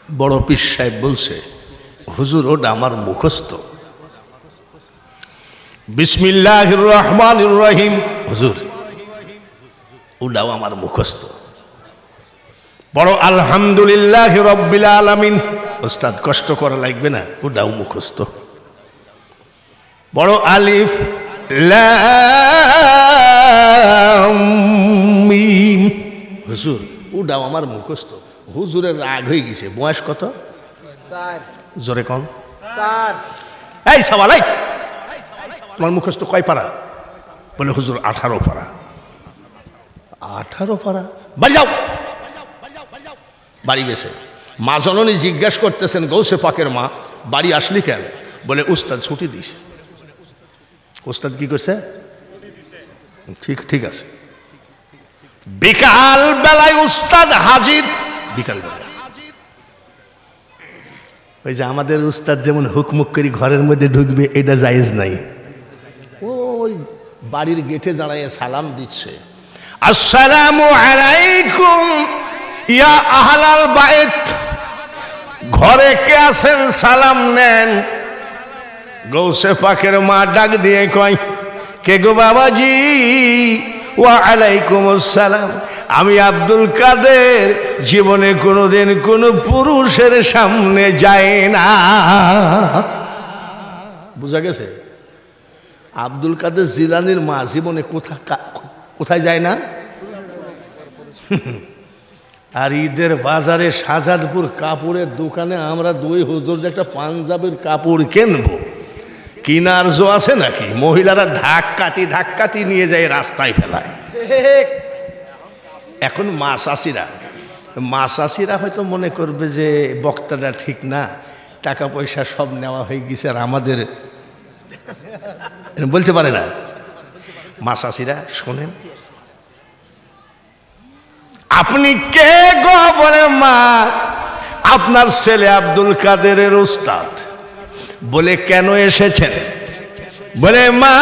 বড় পীর সাহেব বলছে, হুজুর ওটা আমার মুখস্থ। বিসমিল্লাহির রহমানির রহিম, হুজুর ওটাও আমার মুখস্থ। বড় আলহামদুলিল্লাহ রব্বিল আলামিন, ওস্তাদ কষ্ট করা লাগবে না, ওটাও মুখস্থ। বড় আলিফ লাম মিম, হুজুর ওটাও আমার মুখস্থ। হুজুরের রাগ হয়ে গেছে। বয়স কত? জোরে কম। এই সওয়াল, এই তোমার মুখস্থ কয় পারা? বলে হুজুর 18 পারা। 18 পারা? বাড়ি যাও। বাড়ি গেছে। মা জননী জিজ্ঞাসা করতেছেন, গৌসে পাকের মা বাড়ি আসলি কেন? বলে উস্তাদ ছুটি দিছে। উস্তাদ কি করছে? ঠিক আছে। বিকাল বেলায় উস্তাদ হাজির। বিকাল বেলায় ওই যে আমাদের উস্তাদ যেমন হুকমুক করে ঘরের মধ্যে ঢুকবে, এটা জায়েজ নাই। ওই বাড়ির গেটে দাঁড়ায় সালাম দিচ্ছে, আসসালামু আলাইকুম ইয়া আহলাল বাইত। ঘরে কে আছেন সালাম নেন। গৌসে পাকের মা ডাক দিয়ে কয়, কে গো বাবাজি? ওয়া আলাইকুম আসসালাম। আমি আব্দুল কাদের জীবনে কোনোদিন কোনো পুরুষের সামনে যায় না। বুঝা গেছে? আব্দুল কাদের জিলানির মা জীবনে কোথায় যায় না? আর ঈদের বাজারে শাহজাদপুর কাপড়ের দোকানে আমরা দুই হুজুর যে একটা পাঞ্জাবের কাপড় কিনবো, কিনার জো আছে নাকি? মহিলারা ধাক্কাতি নিয়ে যায়, রাস্তায় ফেলায়। এখন মাসাসিরা হয়তো মনে করবে যে বক্তাটা ঠিক না, টাকা পয়সা সব নেওয়া হয়ে গেছে, আর আমাদের বলতে পারে না। মাসাসিরা শোনেন, আপনি কে গো? বলে মা আপনার ছেলে আব্দুল কাদেরের উস্তাদ। বলে কেন এসেছেন? বলে মা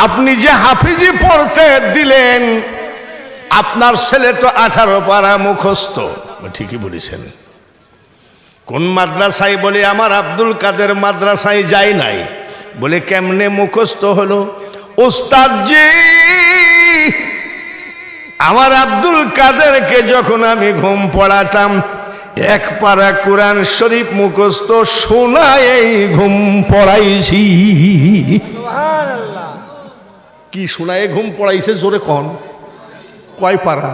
আপনি যে হাফিজি পড়তে দিলেন, আপনার ছেলে তো 18 পারা মুখস্থ। ঠিকই বলেছেন। কোন মাদ্রাসায়? বলে আমার আব্দুল কাদের মাদ্রাসায় যাই নাই। বলে কেমনে মুখস্থ হলো? উস্তাদজি আমার আব্দুল কাদেরকে যখন আমি ঘুম পড়াতাম, 1 পারা কোরআন শরীফ মুখস্থ শোনায় ঘুম পড়াইছি। কি শোনায় ঘুম পড়াইছে? জোরে কন। কয় পারা?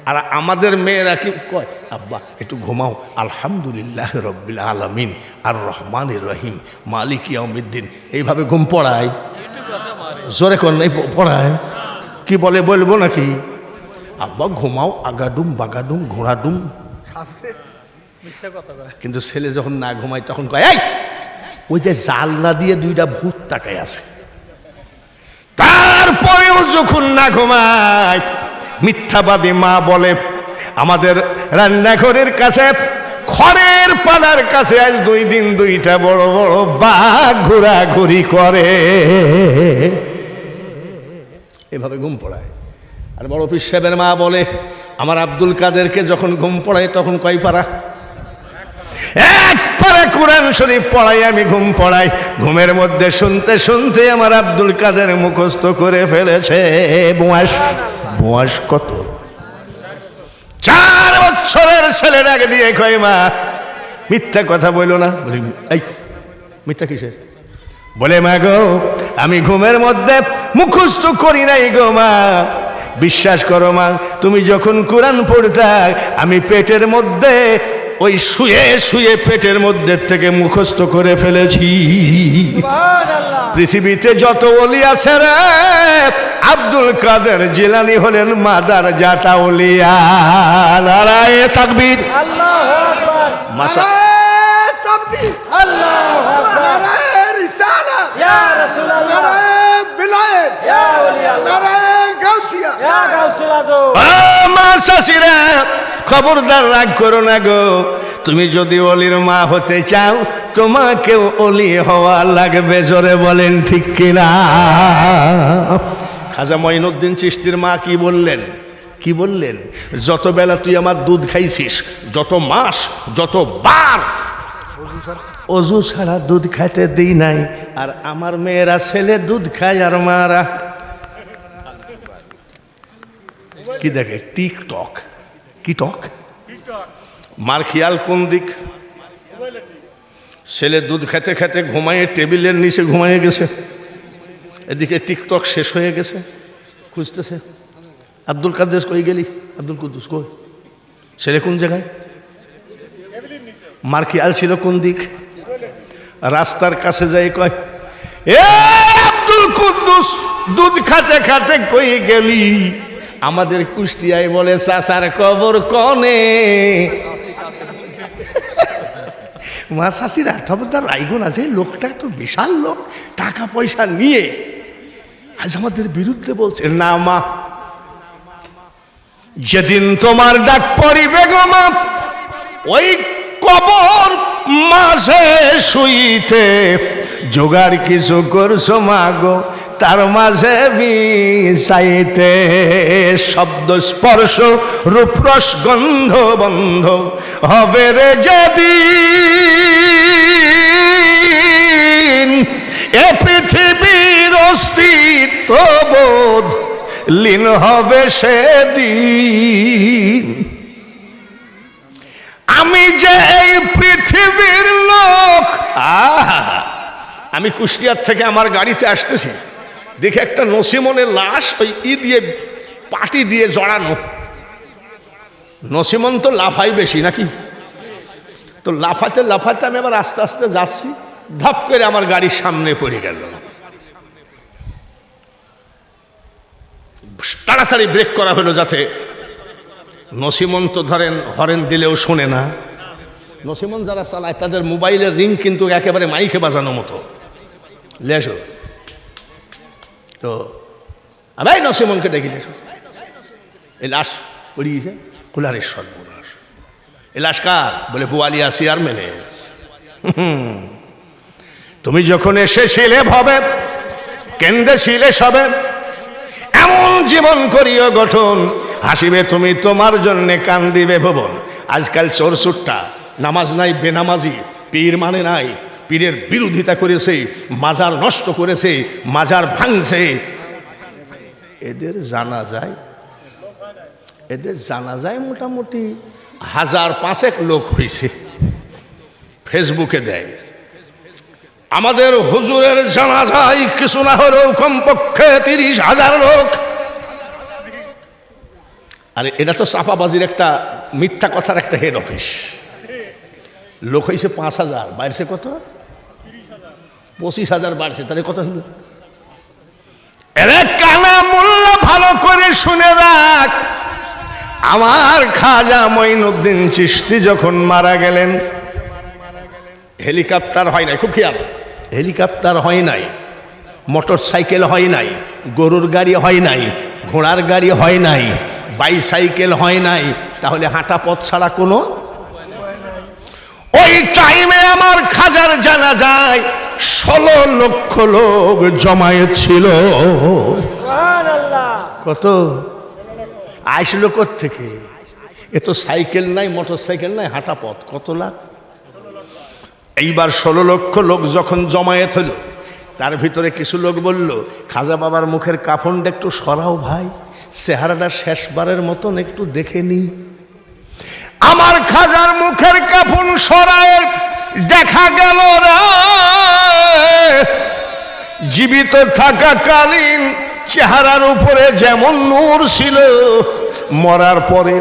আর আমাদের মেয়েরা কি কয়? আব্বা একটু ঘুমাও, আলহামদুলিল্লাহ রব্বিল আলামিন আর রহমানির রহিম মালিক ইয়াউমিদ্দিন, এইভাবে ঘুম পড়ায়। জোরে কন। এই পড়ায় কি বলে? বলবো নাকি? আব্বা ঘুমাও, আগাডুম বাগাডুম ঘোড়াডুম। কিন্তু ছেলে যখন না ঘুমায় তখন কয়, এই ওই যে জানলা দিয়ে 2টা ভূত তাকায় আছে। তারপরেও যখন না ঘুমায়, মিথ্যাবাদী মা বলে আমাদের রান্নাঘরের কাছে খড়ের পালার কাছে আজ 2 দিন 2টা বড় বড় বাঘ ঘোরাঘুরি করে। এভাবে ঘুম পড়ায়। আর বড় পীর সাহেবের মা বলে আমার আব্দুল কাদেরকে যখন ঘুম পড়ায় তখন কয় পারা? 1 পারা কোরআন শরীফ পড়াই আমি ঘুম পড়াই। ঘুমের মধ্যে শুনতে শুনতে আমার আব্দুল কাদের মুখস্থ করে ফেলেছে। বয়স কত? 4 বছরের ছেলে ডাক দিয়ে কয় মা মিথ্যা কথা বইল না। বলি এই মিথ্যা কিসের? বলে মা গো আমি ঘুমের মধ্যে মুখস্থ করি নাই গো মা। বিশ্বাস করো মা, তুমি যখন কোরআন পড়তা আমি পেটের মধ্যে ওই শুয়ে শুয়ে পেটের মধ্যে থেকে মুখস্থ করে ফেলেছি। পৃথিবীতে যত ওলি আছে রে, আব্দুল কাদের জিলানী হলেন মাদার জাতা ওলিয়া। নারায়ে তাকবীর, আল্লাহু আকবার, নারায়ে তাকবীর, আল্লাহু আকবার, নারায়ে রিসালাত, ইয়া রাসূলুল্লাহ, নারায়ে বিলায়েত, ইয়া ওলি আল্লাহ, নারায়ে গাউসিয়া, ইয়া গাউসুল আজম। মা শাশিরা খবরদার রাগ করো না গো। তুমি যদি অলির মা হতে চাও তোমাকেও অলি হওয়া লাগবে। জোরে বলেন ঠিক কিনা? খাজা মঈনুদ্দিন চিশতির মা কি বললেন? কি বললেন? যত বেলা তুই আমার দুধ খাইছিস, যত মাস, যত বার অজু ছাড়া দুধ খাইতে দিই নাই। আর আমার মেয়েরা ছেলে দুধ খায় আর মারা কি দেখে? টিকটক। কি টক? মার খেয়াল কোন দিক? ছেলে দুধ খেতে খেতে ঘুমাইয়ে টেবিলের নিচে ঘুমাইয়ে গেছে, এদিকে টিকটক শেষ হয়ে গেছে, খুঁজতেছে। আব্দুল কাদের কই গেলি? আব্দুল কুদ্দুস কই? ছেলে কোন জায়গায়? মার খেয়াল ছিল কোন দিক? রাস্তার কাছে যাই কয়, এ আব্দুল কুদ্দুস দুধ খাতে খাতে কই গেলি? আমাদের কুষ্টিয়ায় বলে চাচার কবর কনে। মা চাষিরা খবরদার রাইগুন আছে, লোকটা তো বিশাল লোক, টাকা পয়সা নিয়ে আজ আমাদের বিরুদ্ধে বলছে। না মা, যেদিন তোমার ডাক পড়িবে গো মা, ওই কবর মাঝে শুইতে জোগাড় কিছু করছো মা গো, তার মাঝে বিষাইতে। শব্দ স্পর্শ রূপরস গন্ধ বন্ধ হবে রে যেদিন, এ পৃথিবীর অস্তিত্ব বোধ লীন হবে সেদিন। আমি যে এই পৃথিবীর লোক। আমি কুষ্টিয়ার থেকে আমার গাড়িতে আসতেছি, দেখে একটা নসিমনের লাশ ওই দিয়ে পাটি দিয়ে জড়ানো। নসিমন তো লাফাই বেশি নাকি, তো লাফাতে লাফাতে আমি আবার আস্তে আস্তে যাচ্ছি, ধাপ করে আমার গাড়ির সামনে পড়ে গেল। তাড়াতাড়ি ব্রেক করা হলো যাতে নসিমন তো ধরেন হরেন দিলেও শোনে না। নসিমন যারা চালায় তাদের মোবাইলের রিং কিন্তু একেবারে মাইকে বাজানো মতো। লেসো তো ভাই নসিমনকে ডেকে লেসো, এই লাশ পড়িয়েছে কুলারের সর্বনাশ। এই লাশ কার? বলে বোয়ালিয়া চেয়ারম্যানের। তুমি যখন এসেছিলে ভবে, কেন্দ্রে সবে, এমন জীবন করিও গঠন, হাসিবে তুমি তোমার জন্যে কান্দিবে ভুবন। আজকাল চোর সুট্টা, নামাজ নাই, বেনামাজি, পীর মানে নাই, পীরের বিরোধিতা করেছে, মাজার নষ্ট করেছে, মাজার ভাঙছে। এদের জানা যায় মোটামুটি 1000-500 লোক হয়েছে, ফেসবুকে দেয়। আমাদের হুজুরের জানাজায় কিছু না হলেও কমপক্ষে 30,000 লোক। আরে এটা তো চাপাবাজির একটা মিথ্যা কথার একটা হেড অফিস। লোক হয়েছে 5,000, বাড়ছে কত? 25,000 বাড়ছে, তাহলে কত হইল? এরে কানা মোল্লা ভালো করে শুনে রাখ, আমার খাজা মঈনুদ্দিন চিশতি যখন মারা গেলেন, হেলিকপ্টার হয় নাই, খুব খেয়াল, হেলিকপ্টার হয় নাই, মোটর সাইকেল হয় নাই, গরুর গাড়ি হয় নাই, ঘোড়ার গাড়ি হয় নাই, বাইসাইকেল হয় নাই, তাহলে হাঁটা পথ ছাড়া কোনো। ওই টাইমে আমার খাজার জানা যায় 16 লক্ষ লোক জমায়েত ছিল। কত আসলো থেকে? এ তো সাইকেল নাই, মোটর সাইকেল নাই, হাঁটা পথ, কত লাখ? এইবার 16 লক্ষ লোক যখন জমায়েত হলো, তার ভিতরে কিছু লোক বলল, খাজা বাবার মুখের কাফনটা একটু সরাও ভাই, চেহারাটা শেষবারের মতন একটু দেখে নি। আমার খাজার মুখের কাফন সরায় দেখা গেল রে, জীবিত থাকাকালীন চেহারার উপরে যেমন নূর ছিল, মরার পরে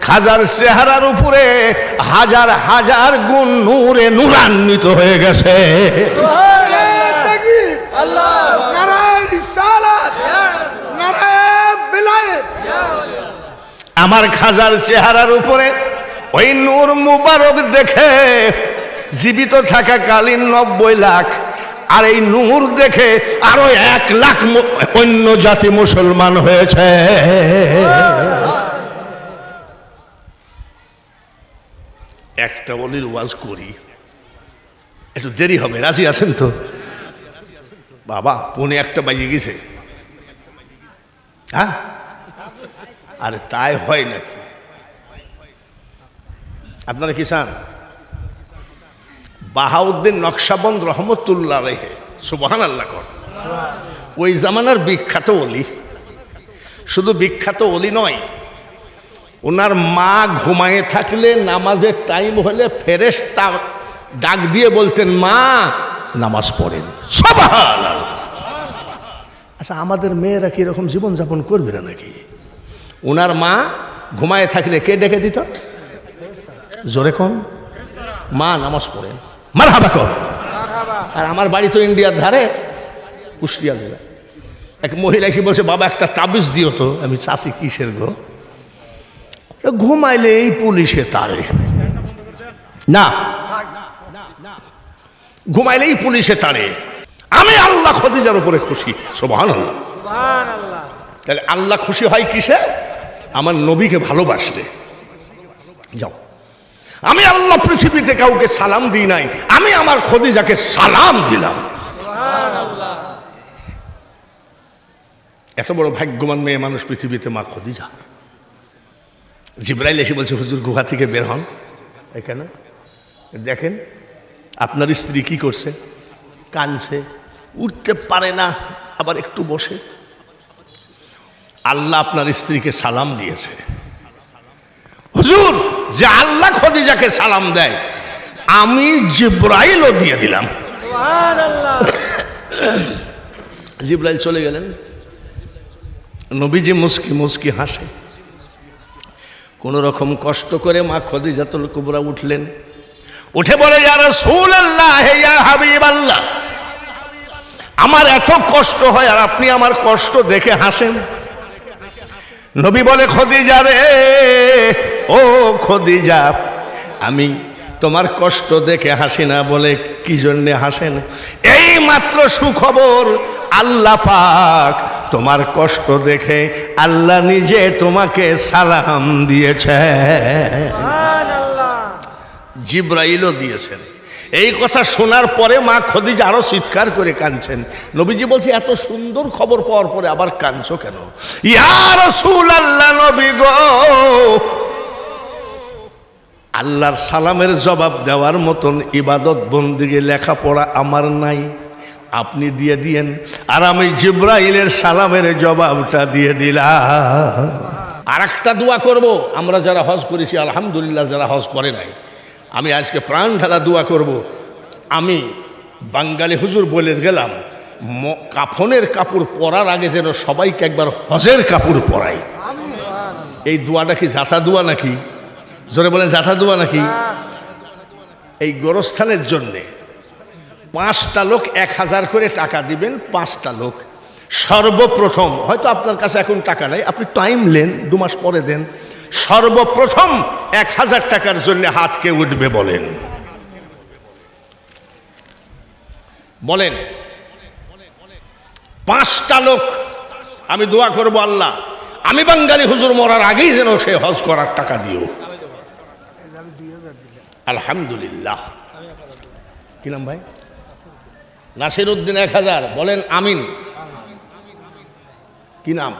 খাজার চেহারার উপরে 1000 গুণ নূরে নূরান্বিত হয়ে গেছে। আমার খাজার চেহারার উপরে ওই নূর মুবারক দেখে জীবিত থাকাকালীন 90 লাখ, আর এই নূর দেখে আরো 1 লাখ অন্য জাতি মুসলমান হয়েছে। একটা বলির ওয়াজ করি, একটু দেরি হবে, রাজি আছেন তো? বাবা 1:45 বাজে গেছে। হ্যাঁ আরে তাই হয় নাকি? আপনারা কি চান? বাহাউদ্দিন নকশবন্দ রহমতুল্লাহ আলাইহি সুবহানাল্লাহ কর, ওই জামানার বিখ্যাত ওলি। শুধু বিখ্যাত ওলি নয়, ওনার মা ঘুমায়ে থাকলে নামাজের টাইম হলে ফেরেশতা ডাক দিয়ে বলতেন, মা নামাজ পড়েন। সুবহানাল্লাহ। আচ্ছা, আমাদের মেয়েরা কি এরকম জীবনযাপন করবে না নাকি? ওনার মা ঘুমায়ে থাকলে কে ডেকে দিত? জোরে কোন? মা নামাজ পড়েন, মারহাবা কর। আর আমার বাড়ি তো ইন্ডিয়ার ধারে, কুষ্টিয়া জেলা। এক মহিলা এসে বলছে, বাবা একটা তাবিজ দিও তো। আমি চাষি কিসের গো? ঘুমাইলে এই পুলিশে তারে না, ঘুমাইলেই পুলিশে তারে। আমি আল্লাহ খদিজার উপরে খুশি। সুবহানাল্লাহ। সুবহানাল্লাহ। তাহলে আল্লাহ খুশি হয় কিসে? আমার নবীকে ভালোবাসলে। যাও, আমি আল্লাহ পৃথিবীতে কাউকে সালাম দিই নাই, আমি আমার খদিজাকে সালাম দিলাম। সুবহানাল্লাহ। এত বড় ভাগ্যবান মেয়ে মানুষ পৃথিবীতে মা খদিজা। জিবরাইল এসে বলছে, হুজুর গুহা থেকে বের হন। এখানে দেখেন আপনার স্ত্রী কি করছে, কানছে, উঠতে পারে না, আবার একটু বসে। আল্লাহ আপনার স্ত্রীকে সালাম দিয়েছে। হুজুর, যে আল্লাহ খদিজাকে সালাম দেয়, আমি জিবরাইলও দিয়ে দিলাম। সুবহানাল্লাহ। জিবরাইল চলে গেলেন, নবীজি মুস্কি মুস্কি হাসে। কোন রকম কষ্ট করে মা খদিজাতুল কুবরা উঠলেন, উঠে বলে, ইয়া রাসূলুল্লাহ, ইয়া হাবিবাল্লাহ, আমার এত কষ্ট হয় আর আপনি আমার কষ্ট দেখে হাসেন। নবী বলে, খদিজা রে, ও খদিজা, আমি তোমার কষ্ট দেখে হাসি না। বলে, কি জন্যে হাসেন? এই মাত্র সুখবর, আল্লাহ পাক তোমার কষ্ট দেখে আল্লাহ নিজে তোমাকে সালাম দিয়েছে। সুবহানাল্লাহ। জিবরাইলও দিয়েছেন। এই কথা শোনার পরে মা খদিজা আরো চিৎকার করে কাঁদছেন। নবীজি বলছে, এত সুন্দর খবর পাওয়ার পরে আবার কাঁদছো কেন? ইয়া রাসূলুল্লাহ, নবী গো, আল্লাহর সালামের জবাব দেওয়ার মতন ইবাদত বন্দিগি লেখাপড়া আমার নাই, আপনি দিয়ে দিয়েন। আর আমি জিবরাইলের সালামের জবাবটা দিয়ে দিলাম। আর একটা দোয়া করব, আমরা যারা হজ করেছি আলহামদুলিল্লাহ, যারা হজ করে নাই, আমি আজকে প্রাণ ঢালা দোয়া করব। আমি বাঙালি হুজুর বলে গেলাম, কাফনের কাপড় পরার আগে যেন সবাইকে একবার হজের কাপড় পরাই। এই দোয়াটা কি জাতা দোয়া নাকি? জোরে বলেন, জাতা দোয়া নাকি? এই গোরস্থানের জন্যে 5টা লোক 1000 করে টাকা দিবেন। 5টা লোক সর্বপ্রথম, হয়তো আপনার কাছে এখন টাকা নাই, আপনি টাইম নেন, 2 মাস পরে দেন। সর্বপ্রথম 1000 টাকার জন্য হাত কে উঠবে বলেন? বলেন। 5টা লোক আমি দোয়া করব, আল্লাহ আমি বাঙালি হুজুর মরার আগেই যেন সে হজ করার টাকা দিও। আলহামদুলিল্লাহ। কি নাম ভাই? নাসির উদ্দিন 1000। বলেন আমিন। কি নাম?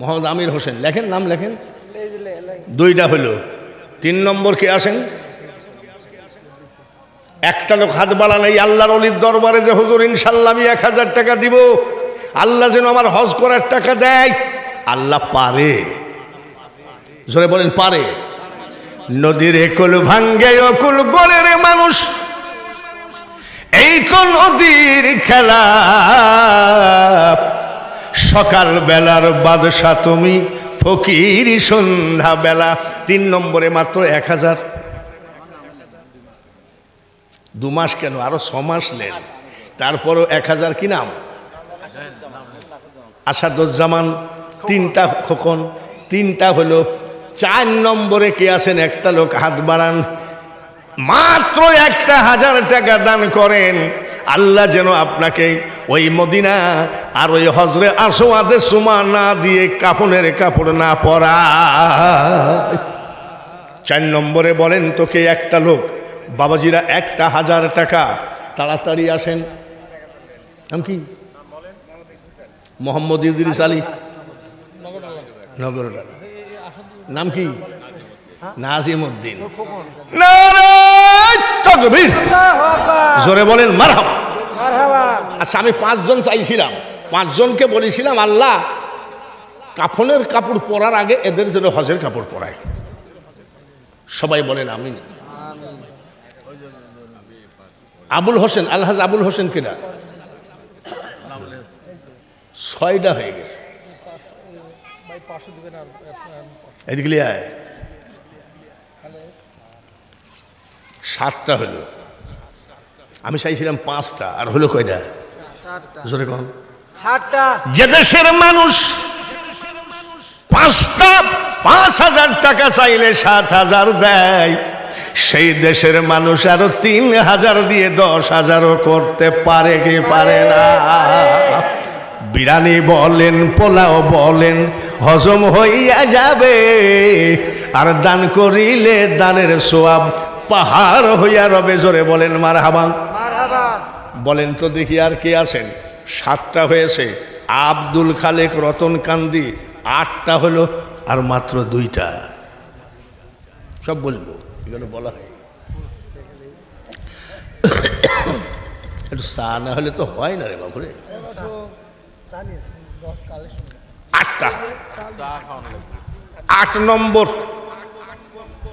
মোহাম্মদ আমির হোসেন। লেখেন, নাম লেখেন। 2টা হলো। 3 নম্বর কে আসেন? একটা লোক হাত বাড়ান এই আল্লাহর ওলির দরবারে যে, হুজুর ইনশাল্লাহ আমি 1000 টাকা দিব, আল্লাহ যেন আমার হজ করার টাকা দেয়। আল্লাহ পারে। জোরে বলেন, পারে। নদীর একুল ভাঙ্গে অকুল বলে রে মানুষ, এই তো নদীর খেলা। সকাল বেলার বাদশা তুমি, ফকির সন্ধ্যা বেলা। 3 নম্বরে মাত্র 1000। 2 মাস কেন, আরো 6 মাস নেন, তারপরও 1000। কি নাম? আসাদুজ্জামান। 3টা খোকন। 3টা হলো। 4 নম্বরে কে আছেন? একটা লোক হাত বাড়ান। মাত্র 1000 টাকা দান করেন, আল্লাহ যেন আপনাকে ওই মদিনা আর ওই হজরে আসওয়াদে সুমা না দিয়ে কাফনের কাপড় না পরা। 4 নম্বরে বলেন তোকে একটা লোক, বাবাজিরা 1000 টাকা, তাড়াতাড়ি আসেন। নাম কি? মোহাম্মদ ইদ্রিস আলী। নগরডালা। নাম কি? নাজিমউদ্দিন। নারায়ে তাকবীর। আল্লাহু আকবার। জোরে বলেন মারহাবা। মারহাবা। আচ্ছা, আমি 5 জন চাইছিলাম, 5 জনকে বলেছিলাম আল্লাহ কাফনের কাপড় পরার আগে এদের যেন হজের কাপড় পরায়। সবাই বলেন আমিন। আবুল হোসেন, আলহাজ আবুল হোসেন কিনা? 6টা হয়ে গেছে। এদিকে লিয়ে আয়। 7টা হলো। আমি চাইছিলাম 5টা, আর হলো কয়টা? 7টা। জোরে কন। 7টা। যে দেশের মানুষ 5,000 টাকা চাইলে 7,000 দেয়, সেই দেশের মানুষ আরো 3,000 দিয়ে 10,000ও করতে পারে কি পারে না? বিরিয়ানি বলেন, পোলাও বলেন, হজম হইয়া যাবে, আর দান করিলে দানের সোয়াব পাহাড় হইয়া রবে। জোরে বলেন মারহাবা। মারহাবা। বলেন তো দেখি আর কে আছেন? 7টা হয়েছে। আব্দুল খালেক, রতন কান্দি 8টা হলো, আর মাত্র 2টা। সব বলবো, এগুলো বলা হয়। একটু চা না হলে তো হয় না রে বাবুরে। 8টা, 8 নম্বর।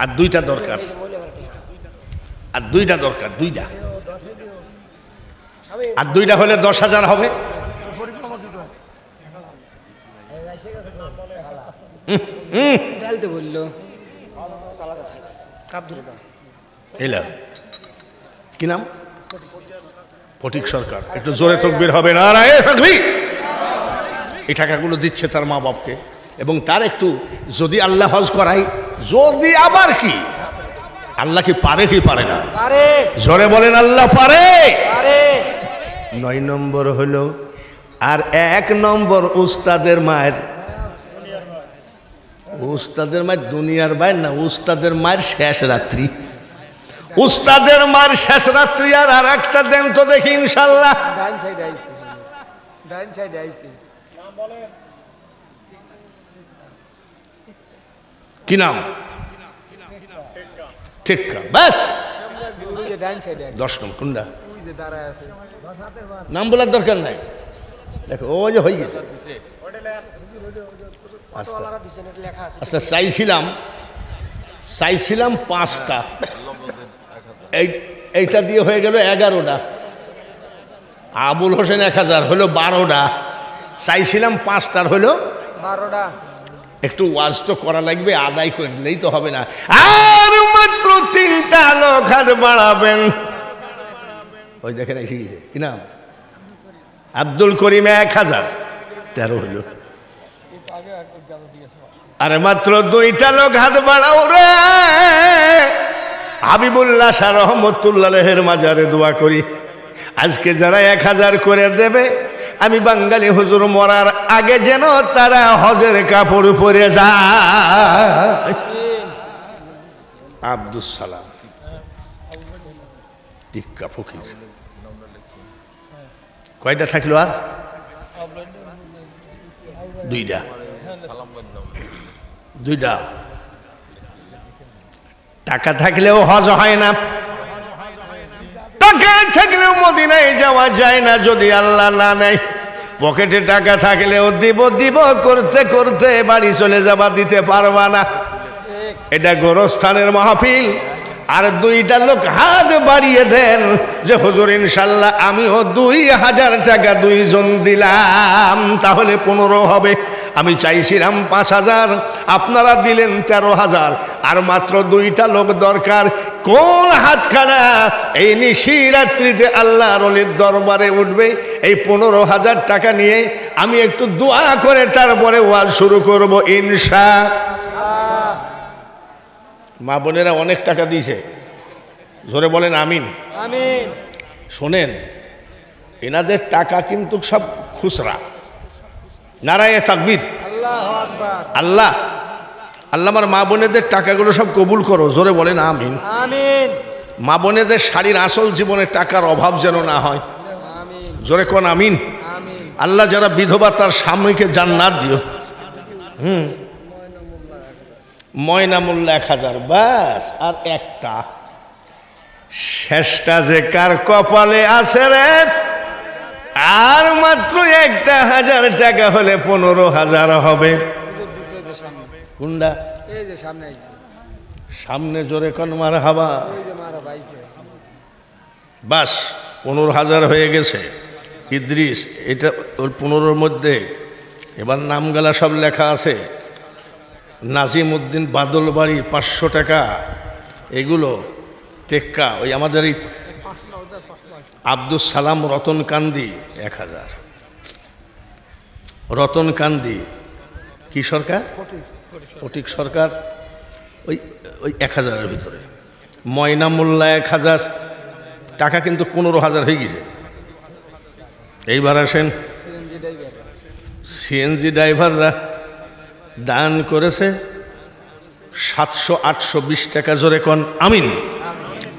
আর 2টা দরকার, আর 2টা দরকার, 2টা। আর 2টা হলে 10,000 হবে। ঢালতে বললো। এলা কি নাম? ফটিক সরকার। একটু জোরে তাকবীর হবে না? নারায়ে তাকবীর। এই টাকাগুলো দিচ্ছে তার মা বাপকে, এবং তার একটু যদি আল্লাহ হজ করাই, যদি আবার কি আল্লাহ কি পারে কি পারে না? পারে। জোরে বলেন আল্লাহ পারে। পারে। 9 নম্বর হলো, আর 1 নম্বর উস্তাদের মায়ের। উস্তাদের মায়ের দুনিয়ার বাইর না, উস্তাদের মায়ের শেষ রাত্রি। উস্তাদের মায়ের শেষ রাত্রি। আর একটা দেন তো দেখি ইনশাল্লাহ। ডাইন সাইডে আইছে। ডাইন সাইডে আইছে। কি নাম? টেক্কা। ব্যাস, ওই যে ডাইন সাইডে 10 নম্বর। কোনটা? ওই যে দাঁড়ায় আছে। নাম বলার দরকার নাই, দেখো ওই যে হয়ে গেছে। অটোওয়ালারা দিছেন, এটা লেখা আছে। আচ্ছা, চাইছিলাম 5টা, এইটা দিয়ে হয়ে গেল 11টা। আবুল হোসেন 1000 হলো 12টা। চাইছিলাম 5টার হলো 12টা। একটু ওয়াজ তো করা লাগবে, আদায় করলেই তো হবে না। আর মাত্র 3টা লোক হাত বাড়াবেন। ওই দেখেন এসে গেছে। কি নাম? আব্দুল করিম 1000, 13 হলো। আরে মাত্র 2টা লোক হাত বাড়াও রে। হাবিবুল্লাহ শাহ রহমতুল্লাহের মাজারে দোয়া করি, আজকে যারা 1000 করে দেবে, আমি বাঙালি হুজুর মরার আগে যেন তারা হজের কাপড় পরে যায়। আব্দুল সালাম টিক্কা ফকির। কয়টা থাকলো? আর 2টা। 2টা। টাকা থাকলেও হজ হয় না, টাকা থাকলেও মদিনায় যাওয়া যায় না যদি আল্লাহ না নেয়। পকেটে টাকা থাকলেও দিব দিব করতে করতে বাড়ি চলে যাবা, দিতে পারবা না। এটা গোরস্থানের মাহফিল। আর 2টা লোক হাত বাড়িয়ে দেন যে হুজুর ইনশাল্লাহ আমিও 2000 টাকা 2 জন দিলাম, তাহলে 15 হবে। আমি চাইছিলাম 5000, আপনারা দিলেন 13000, আর মাত্র 2টা লোক দরকার। কোন হাতখানা এই নিশিরাত্রিতে আল্লাহর ওলির দরবারে উঠবে? এই 15,000 টাকা নিয়ে আমি একটু দোয়া করে তারপরে ওয়াজ শুরু করব ইনশাআল্লাহ। মা বোনেরা অনেক টাকা দিয়েছে, জোরে বলেন আমিন। আমিন। শোনেন, এনাদের টাকা কিন্তু সব খুচরা। নারায়ে তাকবীর। আল্লাহু আকবার। আল্লাহ আল্লাহ আমার মা বোনেদের টাকাগুলো সব কবুল করো, জোরে বলেন আমিন। আমিন। মা বোনেদের শাড়ির আসল জীবনে টাকার অভাব যেন না হয়, আমিন। জোরে কোন আমিন। আমিন। আল্লাহ যারা বিধবা তার স্বামীকে জান্নাত দিও। ময়না মূল্য 1000, বাস। আর একটা শেষটা যে কার কপালে আছে রে, আর মাত্র 1000 টাকা হলে 15,000 হবে। কোনটা? এই যে সামনে আইছে, সামনে জোরে কোন মার হাবা। এই যে মারা বাইছে। বাস 15,000 হয়ে গেছে। ইদ্রিস, এটা ওর 15-র মধ্যে এবার নামগালা সব লেখা আছে। নাজিম উদ্দিন বাদলবাড়ি 500 টাকা, এগুলো টেক্কা। ওই আমাদের এই আব্দুল সালাম রতন কান্দি 1000। রতন কান্দি কি সরকার? ফটিক সরকার, ওই ওই 1000-এর ভিতরে। ময়না মোল্লা 1000 টাকা, কিন্তু 15,000 হয়ে গেছে। এইবার আসেন সিএনজি ড্রাইভাররা দান করেছে 700-820 টাকা। জোরে কোন আমিন।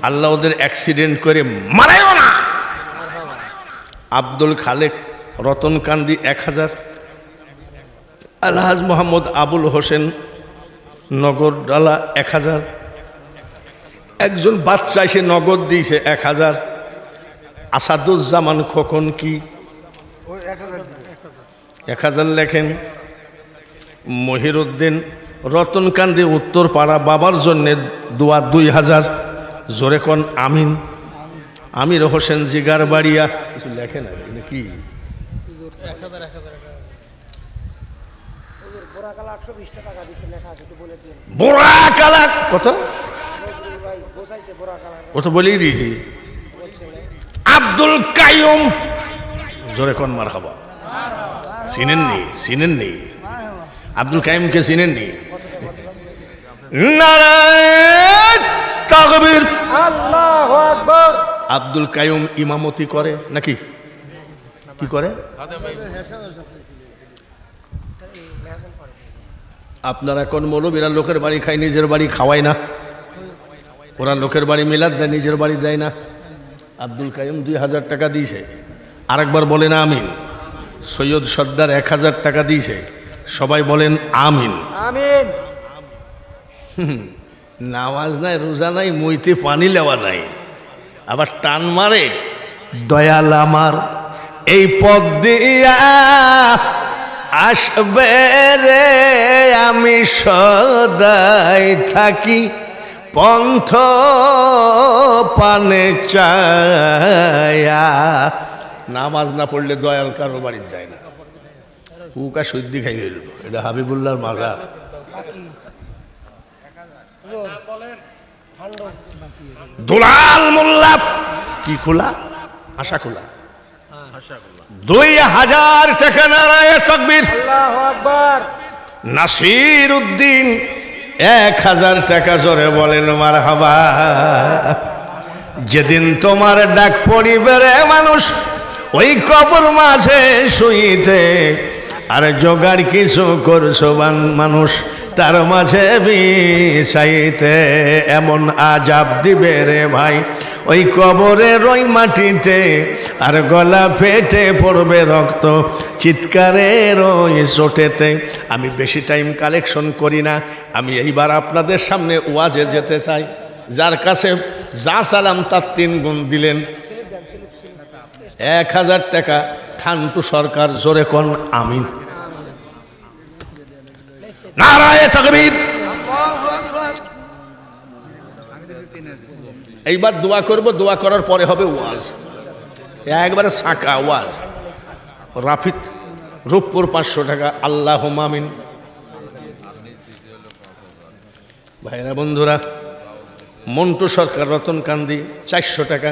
আল্লাহ ওদের অ্যাক্সিডেন্ট করে মারাইও না। আব্দুল খালেক রতন কান্দি 1000। আলহাজ মোহাম্মদ আবুল হোসেন নগরডালা 1000। একজন বাচ্চা এসে নগদ দিয়েছে 1000। আসাদুজ্জামান খোকন কি 1000 লেখেন। মহিরুদ্দিন রতনকান্দি উত্তরপাড়া বাবার জন্যে দোয়া 2000। জোরে কোন আমিন। আমির হোসেন জিগার বাড়িয়া কিছু লেখেন কি বোরা কালা কত কত বলেই দিয়েছি। আব্দুল কাইয়ুম, জোরে কোন মারহাবা। চিনেননি? চিনেননি? আব্দুল কাইয়ুমকে চিনেননি? নারায়ে তাকবীর, আল্লাহু আকবার। আব্দুল কাইয়ুম ইমামতি করে নাকি কি করে? আপনারা কোন মৌলবীরা লোকের বাড়ি খায়, নিজের বাড়ি খাওয়ায় না। ওরা লোকের বাড়ি মিলাদ দেয়, নিজের বাড়ি দেয় না। আব্দুল কাইয়ুম 2000 টাকা দিয়েছে। আরেকবার বলেন আমিন। সৈয়দ সর্দার 1000 টাকা দিয়েছে। সবাই বলেন আমিন। আমিন। নামাজ নাই, রোজা নাই, মুইতে পানি লেওয়া নাই, আবার টান মারে। দয়াল আমার এই পথ দিয়া আসবে রে, আমি সদাই থাকি পন্থ পানে চায়া। নামাজ না পড়লে দয়াল কারো বাড়ি যায় না। উকা সদ্যি খাই গেল। এটা হাবিবুল্লাহর মাজার। দুলাল মোল্লা কি খোলা? আশা খোলা 2000 টাকা। নারায়ে তাকবীর, আল্লাহু আকবার। নাসির উদ্দিন 1000 টাকা। জোরে বলেন মারহাবা। যেদিন তোমার ডাক পড়িবে রে মানুষ ওই কবর মাঝে শুইতে, আর জোগাড় কিছু করছো মানুষ তার মাঝে বিছাইতে, এমন আজাব দিবে রে ভাই ওই কবরের ওই মাটিতে, আর গলা ফেটে পড়বে রক্ত চিৎকারের ওই চোটেতে। আমি বেশি টাইম কালেকশন করি না, আমি এইবার আপনাদের সামনে ওয়াজে যেতে চাই। যার কাছে যা সালাম তার 3 গুণ দিলেন। 1000 টাকা ঠান্টু সরকার। জোরে কোন আমিন। নারায়ে তাকবীর। এইবার দোয়া করব, দোয়া করার পরে হবে ওয়াজ। একবারে সাকা ওয়াজ। রাফিদ রূপপুর 500 টাকা। আল্লাহুম্মা আমিন। ভাইরা বন্ধুরা, মন্টু সরকার রতনকান্দি 400 টাকা।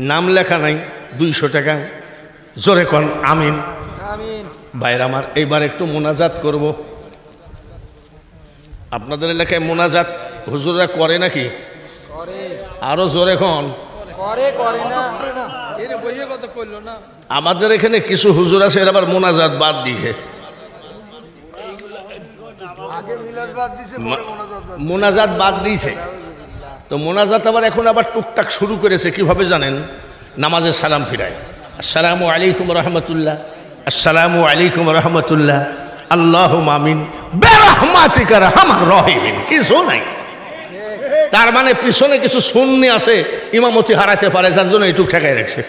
নাম লেখা নাই, 200 টাকা। জোরে কোন আমিন। আমিন। ভাইরা আমার, এইবার একটু মোনাজাত করব। আপনাদের এলাকায় মোনাজাত হুজুররা করে নাকি? করে। আরো জোরে কোন। করে করে না। এর বইয়ে কত কইলো না। আমাদের এখানে কিছু হুজুর আছে এরা আবার মোনাজাত বাদ দিয়েছে। মোনাজাত বাদ দিয়েছে তো মোনাজাত আবার এখন আবার টুকটাক শুরু করেছে। কিভাবে জানেন? নামাজে সালাম ফিরায়। আসসালামু আলাইকুম রহমতুল্লাহ, আসসালামু আলাইকুম রহমতুল্লাহ, আল্লাহুম্মা আমিন বিরহমাতিকা আরহামার রাহিমিন। কিছু নাই, তার মানে পিছনে কিছু সুন্নি আছে, ইমামতি হারাতে পারে, যার জন্য এইটুক ঠেকায় রাখছে।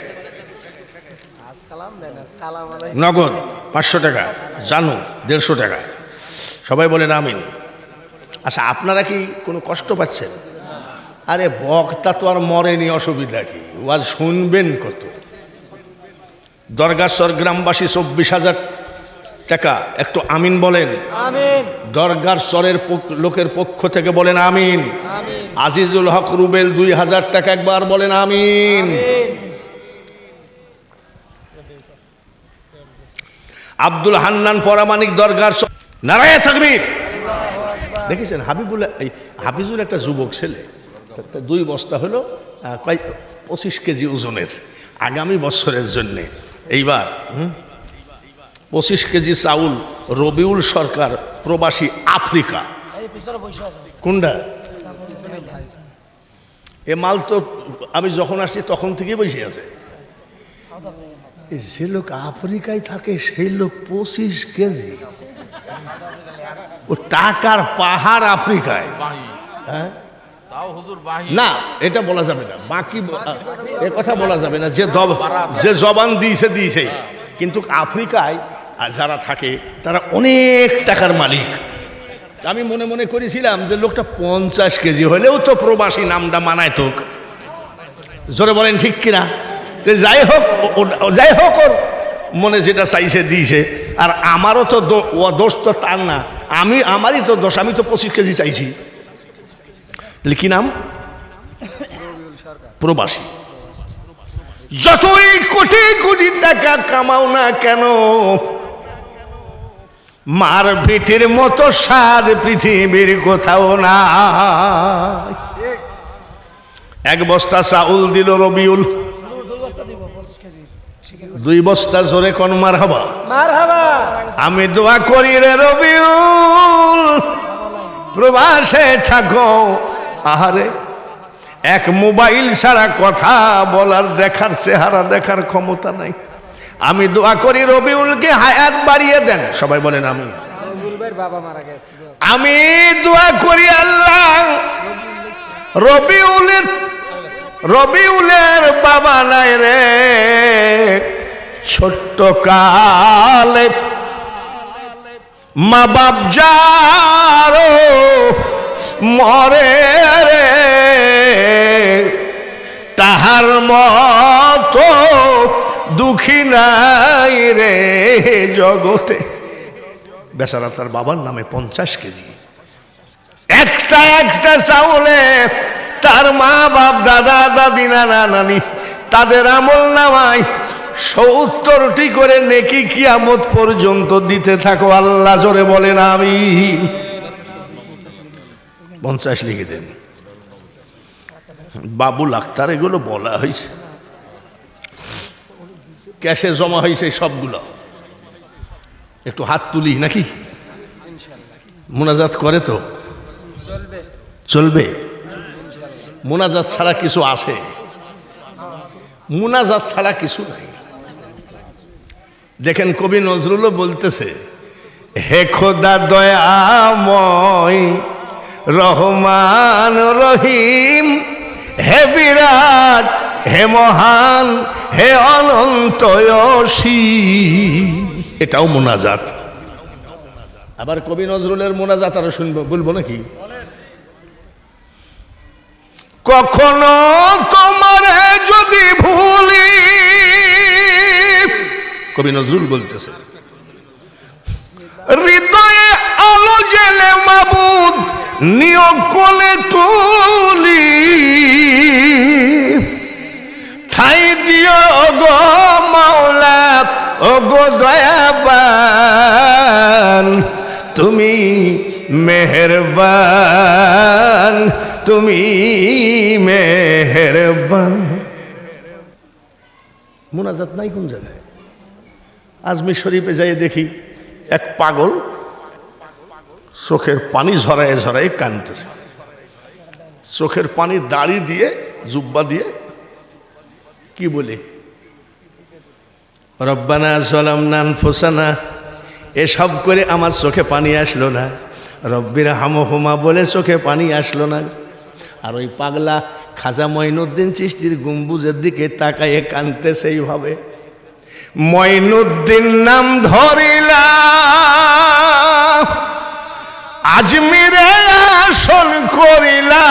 নগদ 500 টাকা, জানো 150 টাকা, সবাই বলেন আমিন। আচ্ছা, আপনারা কি কোনো কষ্ট পাচ্ছেন? আরে বক্তা তো আর মরেনি, অসুবিধা কি? ওয়াজ শুনবেন কত? দরগাছর গ্রামবাসী 24,000 টাকা, একটু আমিন বলেন। আমিন। দরগার চরের লোকের পক্ষ থেকে বলেন আমিন। আমিন। আজিজুল হক রুবেল 2000 টাকা, একবার বলেন আমিন। আব্দুল হান্নান পরামানিক দরগার নারায়ে তাকবীর। দেখেছেন হাফিজুল একটা যুবক ছেলে, 2 বস্তা হলো 25 কেজি ওজনের, আগামী বছরের জন্যে। এইবার 25 কেজি চাউল রবিউল সরকার, প্রবাসী আফ্রিকা। কোনটা? এ মাল তো আমি যখন আসছি তখন থেকেই বসে আছে। যে লোক আফ্রিকায় থাকে সেই লোক 25 কেজি, ও টাকার পাহাড় আফ্রিকায়। হ্যাঁ না, এটা বলা যাবে না, বাকি এ কথা বলা যাবে না। যে জবান দিয়েছে, কিন্তু আফ্রিকায় যারা থাকে তারা অনেক টাকার মালিক। আমি মনে মনে করেছিলাম যে লোকটা 50 কেজি হলেও তো প্রবাসী নামটা মানায় তোক। জোরে বলেন ঠিক কিনা? যাই হোক ওর মনে যেটা চাইছে দিয়েছে। আর আমারও তো দোষ তো তার না, আমারই তো দোষ, আমি তো 25 কেজি চাইছি। কি নাম? প্রবাসী। যতই কোটি কোটি টাকা কামাও না কেন, মার পেটের মতো স্বাদ পৃথিবীর কোথাও না। 1 বস্তা চাউল দিল রবিউল, 2 বস্তা, জোরে কোন মারহাবা। আমি দোয়া করি রে রবিউল, প্রবাসে থাকো। আহারে, এক মোবাইল ছাড়া কথা বলার, দেখার চেহারা দেখার ক্ষমতা নাই। আমি দোয়া করি রবিউলকে হায়াত বাড়িয়ে দেন। সবাই বলেন আমি। আমি দোয়া করি আল্লাহ রবিউলের বাবা নাই রে, ছোট্ট কালে মা বাপ যারো মরে রে, তাহার মতো দুঃখী নাই রে জগতে। বেচারা তার বাবার নামে 50 কেজি, একটা চাউলে তার মা বাপ, দাদা দাদি, নানা নানি, তাদের আমল নামায় 70টি করে নেকি কিয়ামত পর্যন্ত দিতে থাকো। আল্লাহ জোরে বলেন আমিন। 50 লিখে দেন। বাবুল আক্তার এগুলো বলা হয়েছে, ক্যাশে জমা হয়েছে সবগুলো। একটু হাত তুলি নাকি? মোনাজাত করে তো চলবে? মোনাজাত ছাড়া কিছু আছে? মোনাজাত ছাড়া কিছু নাই। দেখেন কবি নজরুলও বলতেছে, হে খোদা দয়াময় রহমান রহিম, হে বিরাট, হে মহান, হে অনন্ত অসীম। এটাও মোনাজাত। আবার কবি নজরুলের মোনাজাত আরো শুনবো, বলবো নাকি? কখনো তোমারে যদি ভুলি, কবি নজরুল বলতেছে, হৃদয়ে আলো জেলে মাবুদ নিয়োগ কোলে তুলি, ঠাই দিও গো মাওলা, ও গো দয়াবান, তুমি মেহেরবান, তুমি মেহেরবান। মোনাজাত নাই কোন জায়গায়? আজমির শরীফে যাই দেখি এক পাগল চোখের পানি ঝরায় ঝরায় কাঁদতেছে। চোখের পানি দাড়ি দিয়ে, জুব্বা দিয়ে কি বলে, রব্বানা যালামনা আনফুসানা এসব করে আমার চোখে পানি আসলো না, রব্বির হামহুমা বলে চোখে পানি আসলো না। আর ওই পাগলা খাজা মঈনুদ্দিন চিশতির গম্বুজের দিকে তাকায়ে কাঁদতে সেইভাবে। মঈনুদ্দিন নাম ধরিলা আজমিরে আসন করিলা,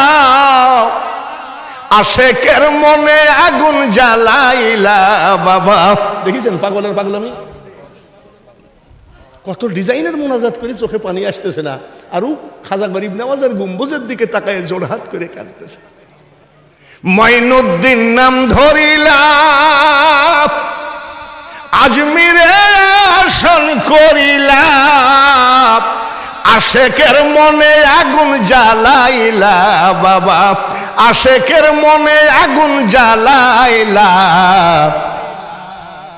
আশেকের মনে আগুন জ্বালাইলা। বাবা দেখেছেন পাগলের পাগলামি, কত ডিজাইনের মোনাজাত করে চোখে পানি আসতেছে না, আর খাজা গরিব নওয়াজের গম্বুজের দিকে তাকায় জোড়হাত করে কাঁদতেছে। মঈনুদ্দিন নাম ধরিলা আজমিরে আসন করিলা, আশেকের মনে আগুন জ্বালাইলা। বাবা আশেকের মনে আগুন জ্বালাইলা,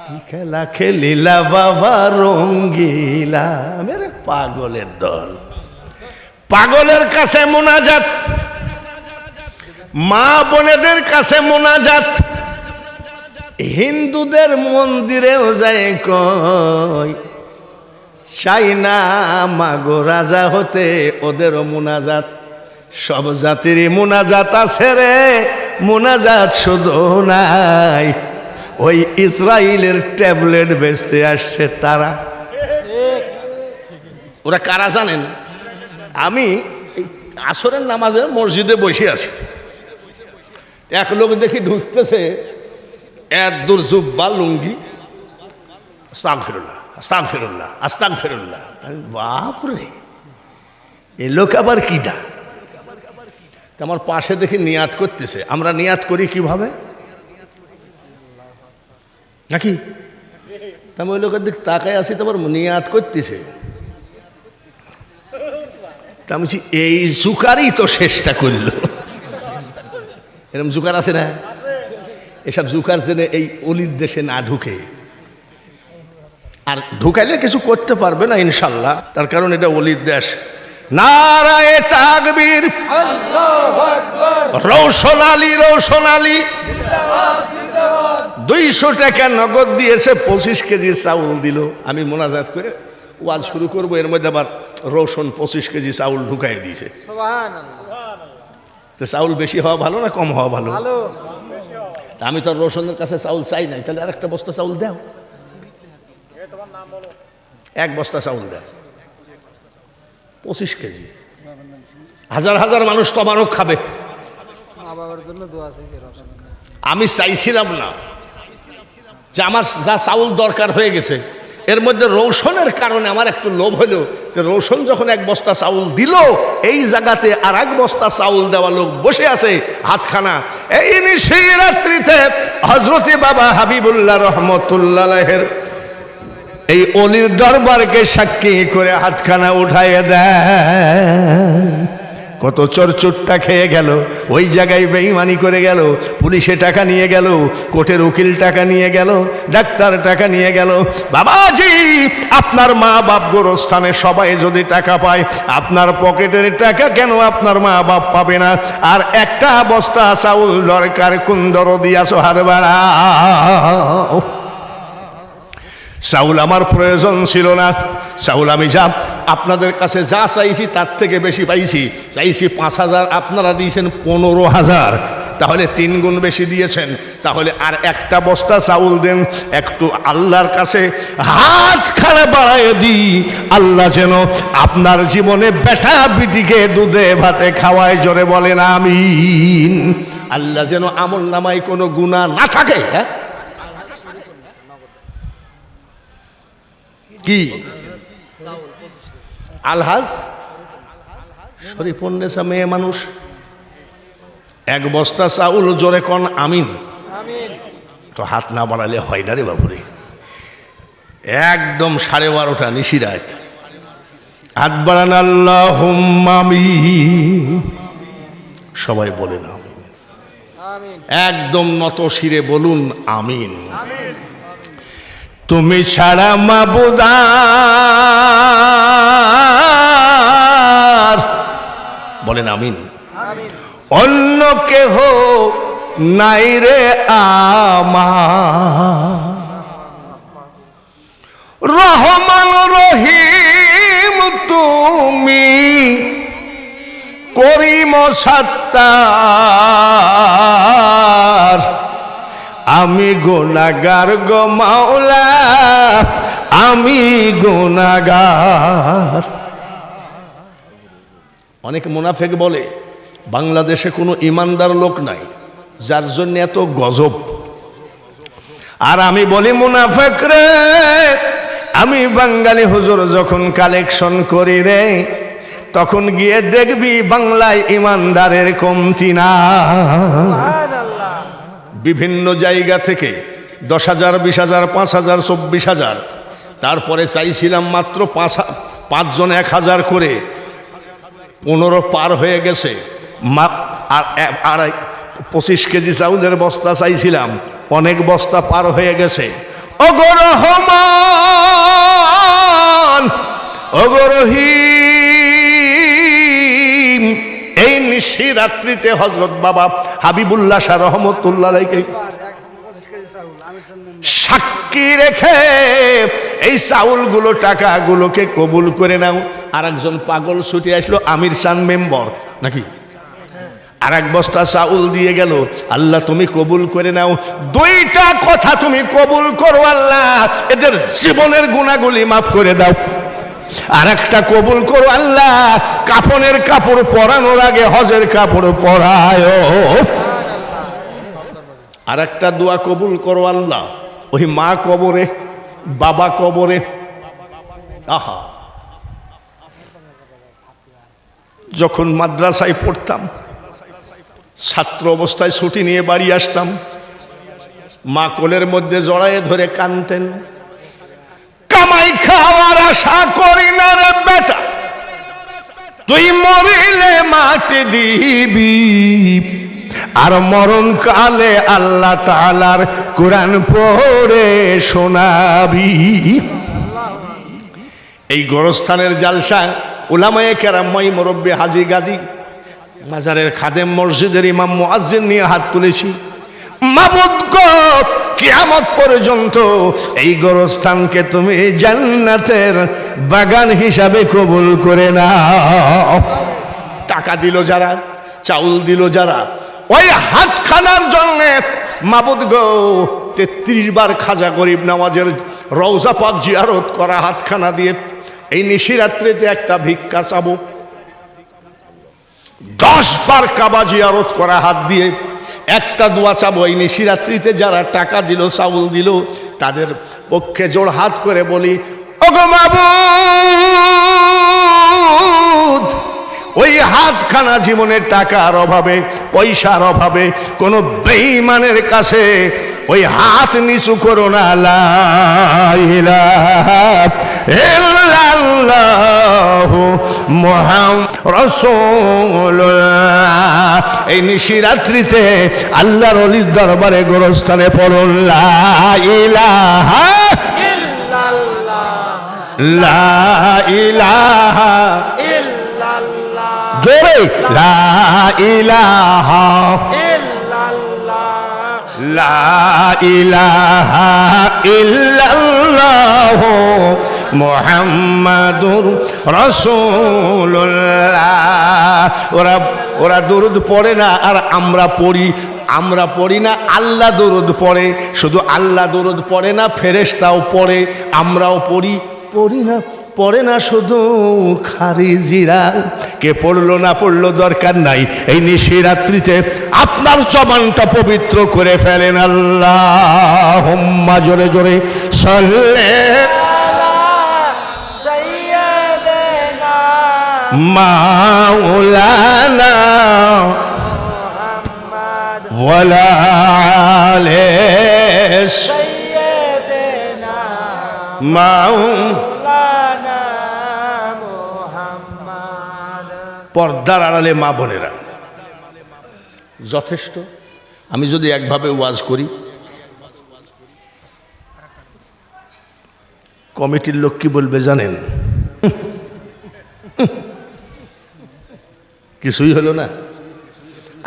কি খেলা খেলিলা বাবা রঙ্গিলা। মেরে পাগলের দল, পাগলের কাছে মোনাজাত, মা বোনেদের কাছে মোনাজাত, হিন্দুদের মন্দিরেও যায় কয় চাই না মাগো রাজা হতে, ওদেরও মোনাজাত। সব জাতিরই মোনাজাত আছে রে, মোনাজাত শুধু নাই। ওই ইসরায়েলের ট্যাবলেট বেচতে আসছে তারা। ওরা কারা জানেন? আমি আসরের নামাজে মসজিদে বসে আছি, এক লোক দেখি ঢুকতেছে, এত দূর জুব্বা লুঙ্গি, আস্তাগফিরুল্লাহ আস্তাগফিরুল্লাহ আস্তাগফিরুল্লাহ। বাপরে, এ লোক আবার কিটা? আমার পাশে দেখি নিয়াত করতেছে। আমরা নিয়াত করি কিভাবে নাকি? আমি ওই লোকের দিক তাকায় আছি, তোমার নিয়াত করতেছে। আমি এই জুকারই তো শেষটা করল। এরকম জুকার আছে না? এসব জুকার জেনে এই অলির দেশে না ঢুকে, আর ঢুকাইলে কিছু করতে পারবে না ইনশাল্লাহ, তার কারণ এটা অলির দেশ। নারায়ে তাকবীর, আল্লাহু আকবার, রওশন আলী, রওশন আলী 200 টাকা নগদ দিয়েছে, 25 কেজি চাউল দিল। আমি মোনাজাত করে ওয়াজ শুরু করব, এর মধ্যে আবার রওশন 25 কেজি চাউল ঢুকাই দিয়েছে। সুবহানাল্লাহ। তো চাউল বেশি হওয়া ভালো না কম হওয়া ভালো? ভালো। আমি তো রওশনের কাছে চাউল চাই নাই, তাহলে আরেকটা বস্তা চাউল দাও, এক বস্তা চাউল দাও, 25 কেজি। হাজার হাজার মানুষ তবারক খাবে। মা বাবার জন্য দোয়া চাইছি। আমি চাইছিলাম না যে আমার যা চাউল দরকার হয়ে গেছে, এর মধ্যে রৌশনের কারণে আমার একটু লোভ হলো যে রৌশন যখন এক বস্তা চাউল দিল, এই জায়গাতে আর এক বস্তা চাউল দেওয়া লোক বসে আছে হাতখানা। এই নিশিরাত্রিতে হযরতে বাবা হাবিবুল্লাহ রহমতুল্লাহের এই অলির দরবারকে সাক্ষী করে হাতখানা উঠাইয়ে দেয়। কত চোরচুট্টা খেয়ে গেল, ওই জায়গায় বেঈমানি করে গেল, পুলিশে টাকা নিয়ে গেল, কোর্টের উকিল টাকা নিয়ে গেল, ডাক্তার টাকা নিয়ে গেল। বাবাজি, আপনার মা বাপ গোরস্থানে সবাই যদি টাকা পায়, আপনার পকেটের টাকা কেন আপনার মা বাপ পাবে না? আর একটা বস্তা চাউল দরকার, কোন দরদি আছো হাত বাড়াও। চাউল আমার প্রয়োজন ছিল না, চাউল আমি যা আপনাদের কাছে যা চাইছি তার থেকে বেশি পাইছি। চাইছি 5,000, আপনারা দিয়েছেন 15,000, তাহলে 3 গুণ বেশি দিয়েছেন। তাহলে আর একটা বস্তা চাউল দেন, একটু আল্লাহর কাছে হাত খাড়া বাড়ায় দিই, আল্লাহ যেন আপনার জীবনে বেটা বিটিকে দুধে ভাতে খাওয়ায়। জোরে বলেন আমিন। আল্লাহ যেন আমল নামায় কোনো গুনাহ না থাকে। হ্যাঁ, কি আলহাজ শরীফুন্নেসা মেয়ে মানুষ, এক বস্তা চাউল, জোরে কোন আমিন। আমিন। তো হাত না বাড়ালে হয় না রে বাবুরে। একদম 12:30 নিশিরাত, হাত বাড়ান আল্লাহুম্মা আমিন। সবাই বলেন আমিন। আমিন। একদম নত শিরে বলুন আমিন। আমিন। তুমি ছাড়া মাবুদ বলেন আমিন। আমিন। অন্য কেহ নাই রে আমার, রহমান রহিম তুমি করিম সত্তার, আমি গুনাহগার গো মাওলা, আমি গুনাহগার। অনেক মুনাফিক বলে বাংলাদেশে কোনো ইমানদার লোক নাই, যার জন্য এত গজব। আর আমি বলি মুনাফিক রে, আমি বাঙালি হুজুর যখন কালেকশন করি রে, তখন গিয়ে দেখবি বাংলায় ইমানদারের কমতি না। বিভিন্ন জায়গা থেকে 10,000, 20,000, 5,000, 24,000, তারপরে চাইছিলাম মাত্র 5 জন 1,000 করে, 15 পার হয়ে গেছে। আর 25 কেজি চাউলের বস্তা চাইছিলাম, অনেক বস্তা পার হয়ে গেছে। ওগো রহমান, ওগো রহিম, এই নিশিরাত্রিতে হযরত বাবা হাবিবুল্লাহ শাহ রহমতুল্লাহ আলাইহি সাক্ষী রেখে এই চাউলগুলো টাকাগুলোকে কবুল করে নাও। আর একজন পাগল ছুটে আসলো, আমির চান মেম্বার নাকি, আর 1 বস্তা চাউল দিয়ে গেল, আল্লাহ তুমি কবুল করে নাও। 2টা কথা তুমি কবুল করো আল্লাহ, এদের জীবনের গুনাহগুলি মাফ করে দাও। আর একটা কবুল করো আল্লাহ, কাফনের কাপড় পরানোর আগে হজের কাপড় পরায়। আর একটা দোয়া কবুল করো আল্লাহ, ওই মা কবরে, বাবা কবরে, আহা, যখন মাদ্রাসায় পড়তাম, ছাত্র অবস্থায় ছুটি নিয়ে বাড়ি আসতাম, মা কোলের মধ্যে জড়ায়ে ধরে কাঁদতেন, কামাই খাওয়ার আশা করি না রে বেটা, তুই মরিলে মাটি দিবি, আর মরণ কালে আল্লাহ তাআলার কোরআন পড়ে শোনাবি। এই গোরস্থানের জালসা, উলামায়ে কেরাম, মুরব্বি, হাজী গাজী, মাজারের খাদেম, মসজিদের ইমাম, মুয়াজ্জিন নিয়ে হাত তুলেছি। মাবুদ গো, কিয়ামত পর্যন্ত এই গোরস্থানকে তুমি জান্নাতের বাগান হিসাবে কবুল করে নাও। টাকা দিল যারা, চাউল দিল যারা, ওই হাতখানার জন্য মাবুদ গো 33 বার খাজা গরিব নওয়াজের রওজা পাক জিয়ারত করা হাতখানা দিয়ে এই নিশিরাত্রিতে একটা ভিক্ষা চাবো। 10 বার কাবা জিয়ারত করা হাত দিয়ে একটা দোয়া চাবো। এই নিশিরাত্রিতে যারা টাকা দিল, চাউল দিল, তাদের পক্ষে জোড় হাত করে বলি, ওগো মাবুদ, ওই হাতখানা জীবনের টাকার অভাবে, পয়সার অভাবে কোনো বেঈমানের কাছে ওই হাত নিচু করো না। লা ইলাহা ইল্লাল্লাহু মুহাম্মাদুর রাসূলুল্লাহ। এই নিশিরাত্রিতে আল্লাহর ওলির দরবারে গোরস্থানে পড়ুন, লা ইলাহা ইল্লাল্লাহ, লা ইলাহা ইল্লাল্লাহ, জোরে লা ইলাহা লা ইলাহা ইল্লাল্লাহ মুহাম্মাদুর রাসূলুল্লাহ। ওরা দরুদ পড়ে না, আর আমরা পড়ি না। আল্লাহ দরুদ পড়ে, শুধু আল্লাহ দরুদ পড়ে না, ফেরেশতাও পড়ে, আমরাও পড়ে না শুধু খারিজিরা। কে পড়লো না পড়লো দরকার নাই, এই নিশিরাত্রিতে আপনার জবানটা পবিত্র করে ফেলেন। আল্লাহুম্মা, জোরে জোরে সাল্লি আলা সাইয়্যিদিনা মাওলানা মুহাম্মদ ওয়ালা আলি সাইয়্যিদিনা মাওলানা মুহাম্মদ। পর্দার আড়ালে মা বোনেরা যথেষ্ট। আমি যদি একভাবে ওয়াজ করি, কমিটির লোক কি বলবে জানেন? কিছুই হলো না।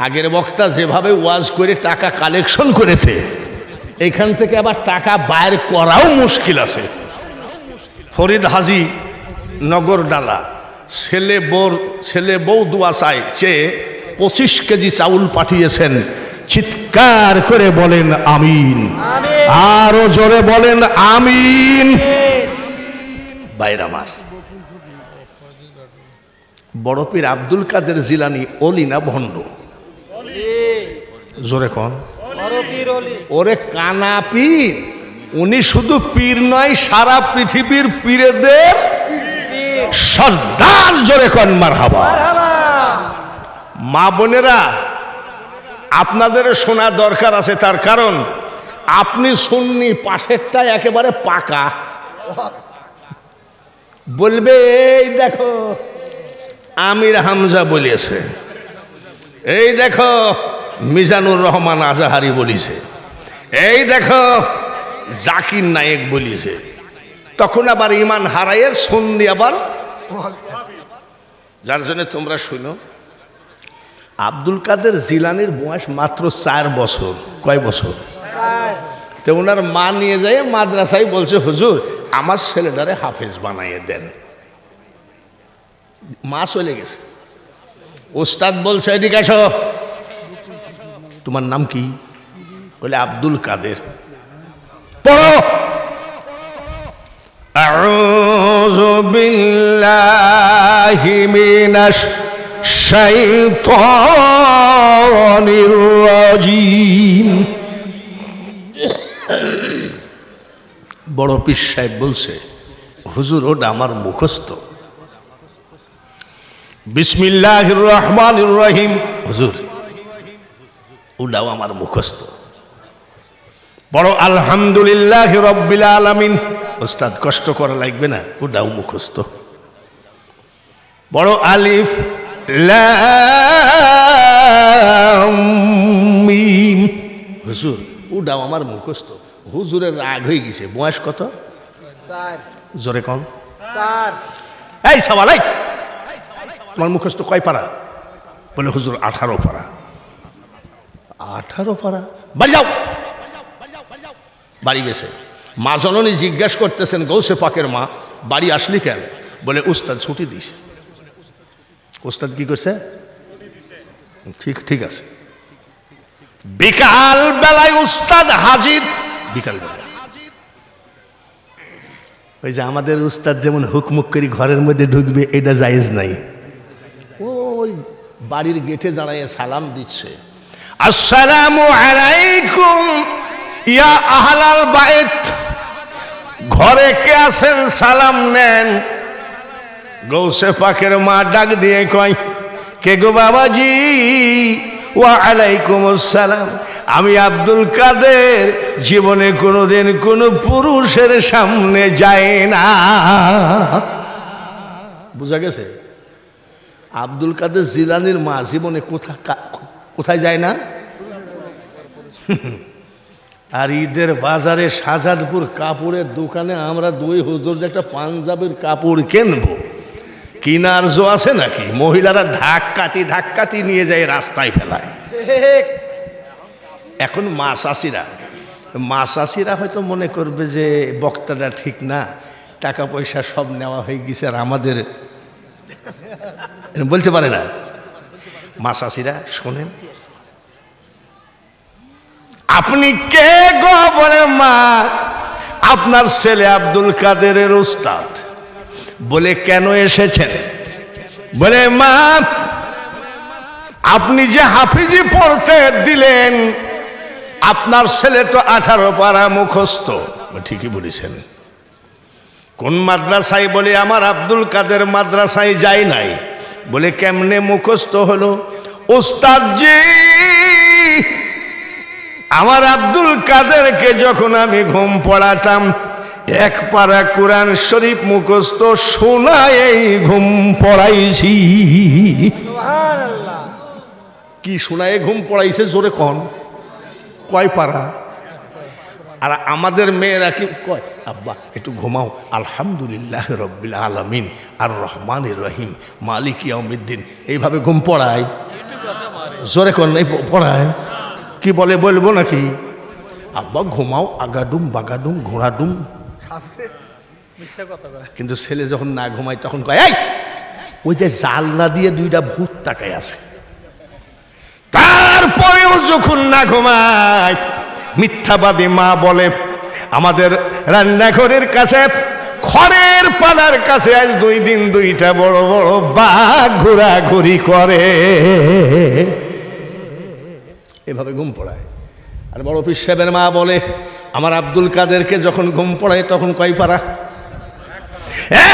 আগের বক্তা যেভাবে ওয়াজ করে টাকা কালেকশন করেছে, এখান থেকে আবার টাকা বাইর করাও মুশকিল আছে। ফরিদ হাজি নগরডালা ছেলে বউ দোয়া চায় সে 25 কেজি চাউল পাঠিয়েছেন। চিৎকার করে বলেন আমিন, আরো জোরে বলেন আমিন। বাইরে আমার বড় পীর আব্দুল কাদের জিলানী অলি না ভণ্ড? জোরে কোন? ওরে কানা পীর। উনি শুধু পীর নয়, সারা পৃথিবীর পীরদের সর্দার। জোরে কোন মারহাবা। মা বোনেরা, আপনাদের শোনা দরকার আছে, তার কারণ আপনি সুন্নি, পাশেরটা একেবারে পাকা। বলবে এই দেখো আমির হামজা বলিয়েছে, এই দেখো মিজানুর রহমান আজাহারি বলিছে, এই দেখো জাকির নায়েক বলিয়েছে। তখন আবার ইমান হারাইয়ের সুন্নি আবার। যার জন্য তোমরা শুনো, আব্দুল কাদের জিলানির বয়স মাত্র 4 বছর। কয় বছর? তো ওনার মা নিয়ে যায় মাদ্রাসায়, বলছে হুজুর আমার ছেলেটারে হাফেজ বানাইয়ে দেন। মা চলে গেছে। ওস্তাদ বলছে এদিকে আসো, তোমার নাম কি? বলে আব্দুল কাদের। পড়ো। আউযু বিল্লাহি মিনাশ শাইতানির রাজিম। বড় পীর সাহেব বলছে হুজুর ওটা আমার মুখস্থ। বিসমিল্লাহির রহমানির রহিম। হুজুর ওটাও আমার মুখস্থ। বড় আলহামদুলিল্লাহ রব্বিল আলামিন। ওস্তাদ কষ্ট করা লাগবে না, ওটাও মুখস্থ। বড় আলিফ লাম মিম। হুজুর ওটাও আমার মুখস্থ। হুজুরের রাগ হয়ে গেছে। বয়স কত? 4। জোরে কম। 4। এই সওয়াল, তোমার মুখস্থ কয় পারা? বলে হুজুর 18 পারা। 18 পারা? বাড়ি যাও। বাড়ি গেছে। মা জননী জিজ্ঞেস করতেছেন, গৌসে পাকের মা বাড়ি আসলি কেন? বলে উস্তাদ ছুটি দিছে। উস্তাদ কি করছে? ঠিক আছে। বিকাল বেলায় উস্তাদ হাজির। বিকাল বেলায় ওই যে আমাদের উস্তাদ যেমন হুকমুক করে ঘরের মধ্যে ঢুকবে, এটা জায়েজ নাই। ওই বাড়ির গেটে দাঁড়ায় সালাম দিচ্ছে, আসসালামু আলাইকুম ইয়া আহলাল বাইত। ঘরে কে আছেন সালাম নেন। গৌসে পাকের মা ডাক দিয়ে কয়, কে গো বাবাজি? ওয়া আলাইকুম আসসালাম। আমি আব্দুল কাদের জীবনে কোনোদিন কোনো পুরুষের সামনে যায় না। বুঝা গেছে? আব্দুল কাদের জিলানির মা জীবনে কোথায় যায় না? আর ঈদের বাজারে শাহজাদপুর কাপড়ের দোকানে আমরা 2 হুজুর একটা পাঞ্জাবের কাপড় কিনবো, কিনার জো আছে নাকি? মহিলারা ধাক্কাতি নিয়ে যায়, রাস্তায় ফেলায়। এখন মা চাষিরা হয়তো মনে করবে যে বক্তাটা ঠিক না, টাকা পয়সা সব নেওয়া হয়ে গেছে, আর আমাদের বলতে পারে না। মা চাষিরা শোনেন, আপনি কে গো? বলে মা আপনার ছেলে আব্দুল কাদেরের উস্তাদ। বলে কেন এসেছেন? বলে মা আপনি যে হাফিজি পড়তে দিলেন, আপনার ছেলে তো 18 পারা মুখস্থ। ঠিকই বলেছেন। কোন মাদ্রাসায়? বলে আমার আব্দুল কাদের মাদ্রাসায় যাই নাই। বলে কেমনে মুখস্থ হলো? উস্তাদ জি আমার আব্দুল কাদেরকে যখন আমি ঘুম পড়াতাম, 1 পারা কোরআন শরীফ মুখস্থ শোনায় ঘুম পড়াইছি। সুবহানাল্লাহ। কি শোনায় ঘুম পড়াইছে? জোরে কন। কয় পারা? আর আমাদের মেয়েরা কি কয়? আব্বা একটু ঘুমাও, আলহামদুলিল্লাহ রব্বিল আলামিন আর রহমানির রহিম মালিক ইয়াউমিদ্দিন, এইভাবে ঘুম পড়ায়। জোরে কন। এই পড়ায় কি বলে বলবো নাকি? আব্বা ঘুমাও, আগাডুম বাগাডুম ঘোড়াডুম। কিন্তু ছেলে যখন না ঘুমায় তখন কয়, এই ওই যে জানলা দিয়ে দুইটা ভূত তাকায় আছে। তারপরেও যখন না ঘুমায় মিথ্যাবাদী মা বলে, আমাদের রান্নাঘরের কাছে খড়ের পালার কাছে আজ 2 দিন 2টা বড় বড় বাঘ ঘোরাঘুরি করে। এভাবে ঘুম পড়ায়। আর বড় পীর সাহেবের মা বলে, আমার আব্দুল কাদেরকে যখন ঘুম পড়ায় তখন কয় পারা?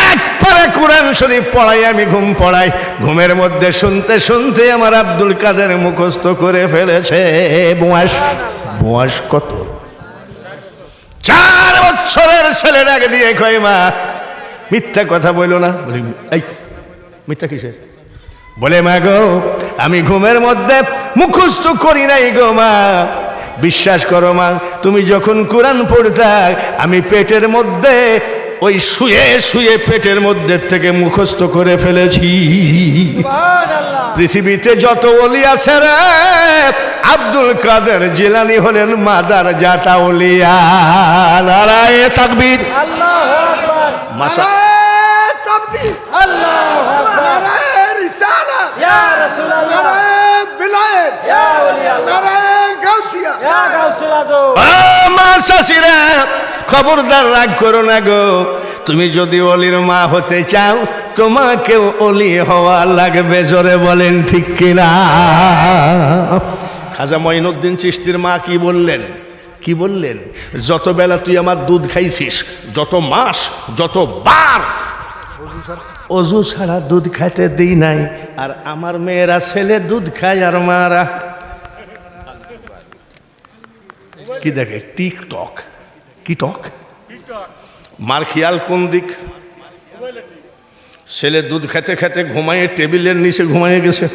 1 পারা কোরআন শরীফ পড়াই, আমি ঘুম পড়াই। ঘুমের মধ্যে শুনতে শুনতে আমার আব্দুল কাদের মুখস্থ করে ফেলেছে। বয়স কত? 4 বছরের ছেলে ডাকে দিয়ে কয়, মা মিথ্যা কথা বইল না। বলি, এই মিথ্যা কিসের? বলে, মা গো আমি ঘুমের মধ্যে মুখস্থ করি নাই গো মা। বিশ্বাস করো মা, তুমি যখন কোরআন পড়তা আমি পেটের মধ্যে ওই শুয়ে শুয়ে পেটের মধ্যে থেকে মুখস্থ করে ফেলেছি। পৃথিবীতে যত ওলি আছে রে, আব্দুল কাদের জিলানী হলেন মাদার জাতা ওলিয়া। নারায়ে তাকবীর, আল্লাহু আকবার, মাশা তাকবীর, আল্লাহু আকবার, নারায়ে রিসালাত, ইয়া রাসূলুল্লাহ, নারায়ে বিলায়েত, ইয়া ওলি আল্লাহ, নারায়ে গাউসিয়া, ইয়া গাউসুল আজম। মা শাশিরা, খবরদার রাগ করো না গো। তুমি যদি অলির মা হতে চাও তোমাকেও অলি হওয়া লাগবে। জোরে বলেন ঠিক কিনা? খাজা মঈনুদ্দিন চিশতির মা কি বললেন? কি বললেন? যত বেলা তুই আমার দুধ খাইছিস, যত মাস, যত বার অজু ছাড়া দুধ খাইতে দিই নাই। আর আমার মেয়েরা ছেলে দুধ খায় আর মারা কি দেখে? টিকটক। কি টক? মার খেয়াল কোন দিক? ছেলে দুধ খেতে খেতে ঘুমাইয়ে টেবিলের নিচে ঘুমাইয়ে গেছে,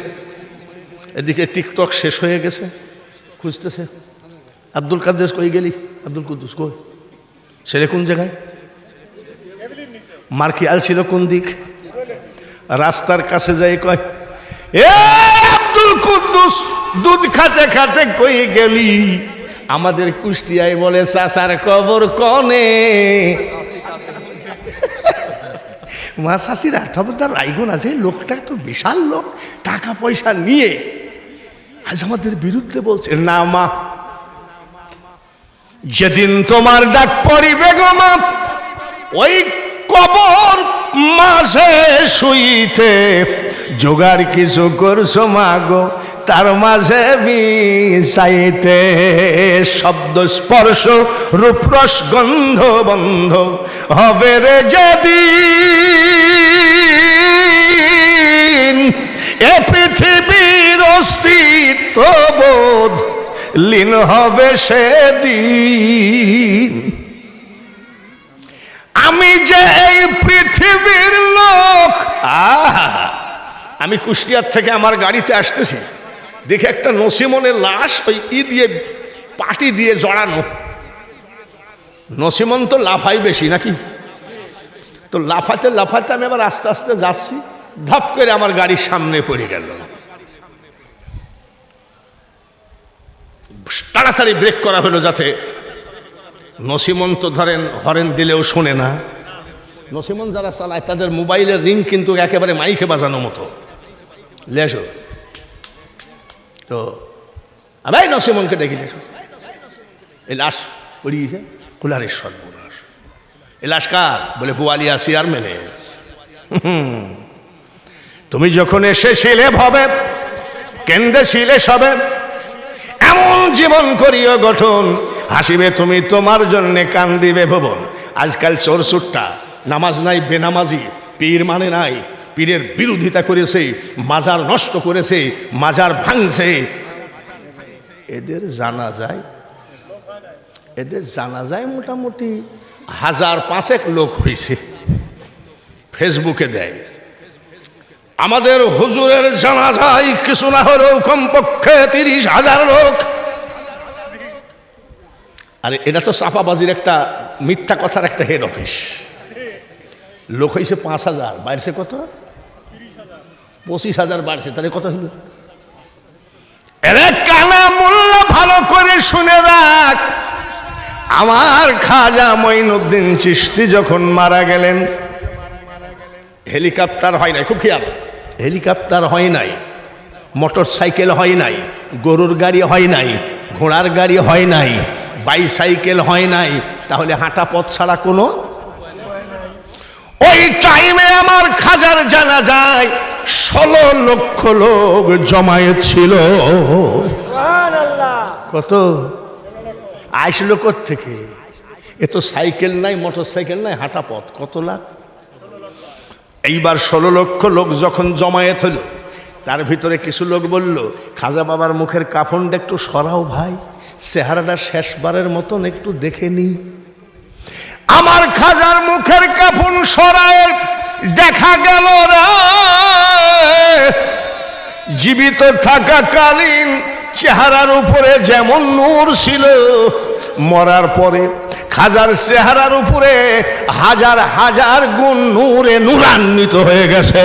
এদিকে টিকটক শেষ হয়ে গেছে, খুঁজতেছে। আব্দুল কাদের কই গেলি? আব্দুল কুদ্দুস কই? ছেলে কোন জায়গায়? মার খেয়াল ছিল কোন দিক? রাস্তার কাছে যাই কয়, এ আব্দুল কুদ্দুস দুধ খাতে খাতে কই গেলি? আমাদের কুষ্টিয়ায় বলে চাচার কবর কনে। মা চাষিরা খবরদার রাইগুন আছে, লোকটা তো বিশাল লোক, টাকা পয়সা নিয়ে আজ আমাদের বিরুদ্ধে বলছে। না মা, যেদিন তোমার ডাক পড়িবে গো মা, ওই কবর মাঝে শুইতে জোগাড় কিছু করছো মা গো, তার মাঝে বিষাইতে শব্দ স্পর্শ রূপরস গন্ধ বন্ধ হবে রে যেদিন এ পৃথিবীর অস্তিত্ব বোধ লীন হবে সেদিন। আমি যে এই পৃথিবীর লোক। আমি কুষ্টিয়ার থেকে আমার গাড়িতে আসতেছি, দেখে একটা নসিমনের লাশ ওই দিয়ে পাটি দিয়ে জড়ানো। নসিমন তো লাফাই বেশি নাকি? তো লাফাতে লাফাতে আমি আবার আস্তে আস্তে যাচ্ছি, ধাপ করে আমার গাড়ির সামনে পড়ে গেল। তাড়াতাড়ি ব্রেক করা হলো যাতে নসিমন তো ধরেন হরেন দিলেও শোনে না। নসিমন যারা চালায় তাদের মোবাইলের রিং কিন্তু একেবারে মাইকে বাজানো মতো। লেসো তো ভাই নসিমনকে ডেকে লেসো, এই লাশ পড়িয়েছে কুলারের সর্বনাশ। এই লাশ কার? বলে বোয়ালিয়া চেয়ারম্যানের। তুমি যখন এসেছিলে ভবে কেন্দ্রেছিলে সবে, এমন জীবন করিও গঠন, হাসিবে তুমি তোমার জন্যে কান্দিবে ভুবন। আজকাল চোর সুট্টা, নামাজ নাই বেনামাজি, পীর মানে নাই, পীরের বিরোধিতা করেছে, মাজার নষ্ট করেছে, মাজার ভাঙছে। এদের জানা যায় মোটামুটি 1000-5 লোক হয়েছে, ফেসবুকে দেয়। আমাদের হুজুরের জানা যায় কিছু না হলেও কমপক্ষে 30,000 লোক। আরে এটা তো চাপাবাজির একটা মিথ্যা কথার একটা হেড অফিস। লোক হয়েছে 5,000, বাড়ছে কত? 25,000 বাড়ছে, তাহলে কত হইল? এরে কানা মোল্লা ভালো করে শুনে রাখ, আমার খাজা মঈনুদ্দিন চিশতি যখন মারা গেলেন, হেলিকপ্টার হয় নাই, খুব খেয়াল, হেলিকপ্টার হয় নাই, মোটর সাইকেল হয় নাই, গরুর গাড়ি হয় নাই, ঘোড়ার গাড়ি হয় নাই, বাইসাইকেল হয় নাই, তাহলে হাঁটা পথ ছাড়া কোনো ওই টাইমে আমার খাজার জানাজায় 16 লক্ষ লোক জমায়েত ছিল। সুবহানাল্লাহ। কত আসলো থেকে? এ তো সাইকেল নাই, মোটর সাইকেল নাই, হাঁটা পথ, কত লাখ? এইবার 16 লক্ষ লোক যখন জমায়েত হলো, তার ভিতরে কিছু লোক বলল, খাজা বাবার মুখের কাফনটা একটু সরাও ভাই, চেহারাটা শেষবারের মতন একটু দেখে নি। আমার খাজার মুখের কাফন সরায় দেখা গেল রে, জীবিত থাকাকালীন চেহারার উপরে যেমন নূর ছিল, মরার পরে খাজার চেহারার উপরে হাজার হাজার গুণ নূরে নূরান্বিত হয়ে গেছে।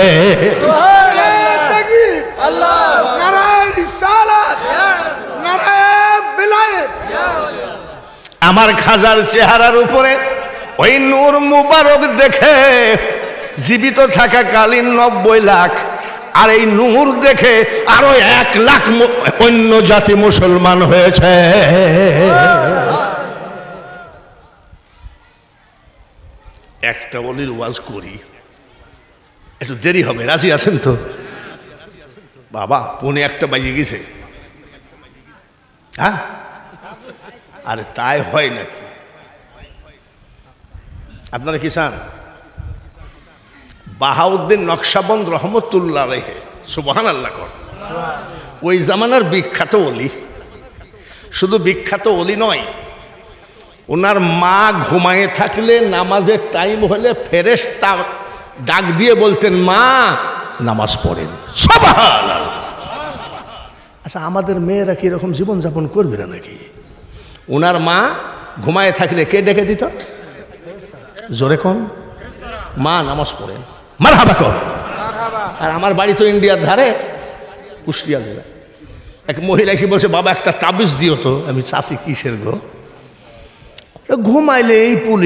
আমার খাজার চেহারার উপরে ওই নূর মুবারক দেখে জীবিত থাকাকালীন 90 লাখ, আর এই নূর দেখে আরো 1 লাখ অন্য জাতি মুসলমান হয়েছে। একটা বলির ওয়াজ করি, একটু দেরি হবে, রাজি আছেন তো? বাবা 1:45 বাজে গেছে। হ্যাঁ, আরে তাই হয় নাকি? আপনারা কি চান? বাহাউদ্দিন নকশবন্দ রহমতুল্লাহ আলাইহি, সুবহানাল্লাহ কর, ওই জামানার বিখ্যাত ওলি। শুধু বিখ্যাত ওলি নয়, ওনার মা ঘুমায়ে থাকলে নামাজের টাইম হলে ফেরেশতা ডাক দিয়ে বলতেন, মা নামাজ পড়েন। সুবহানাল্লাহ। আচ্ছা, আমাদের মেয়েরা কি এরকম জীবনযাপন করবে না নাকি? ওনার মা ঘুমায়ে থাকলে কে ডেকে দিত? জোরে কোন? মা নামাজ পড়েন, মারহাবা কর। আর আমার বাড়ি তো ইন্ডিয়ার ধারে, কুষ্টিয়া জেলা। এক মহিলা এসে বলছে, বাবা একটা তাবিজ দিও তো। আমি চাষি কিসের গো? ঘুমাইলে এই পুলিশ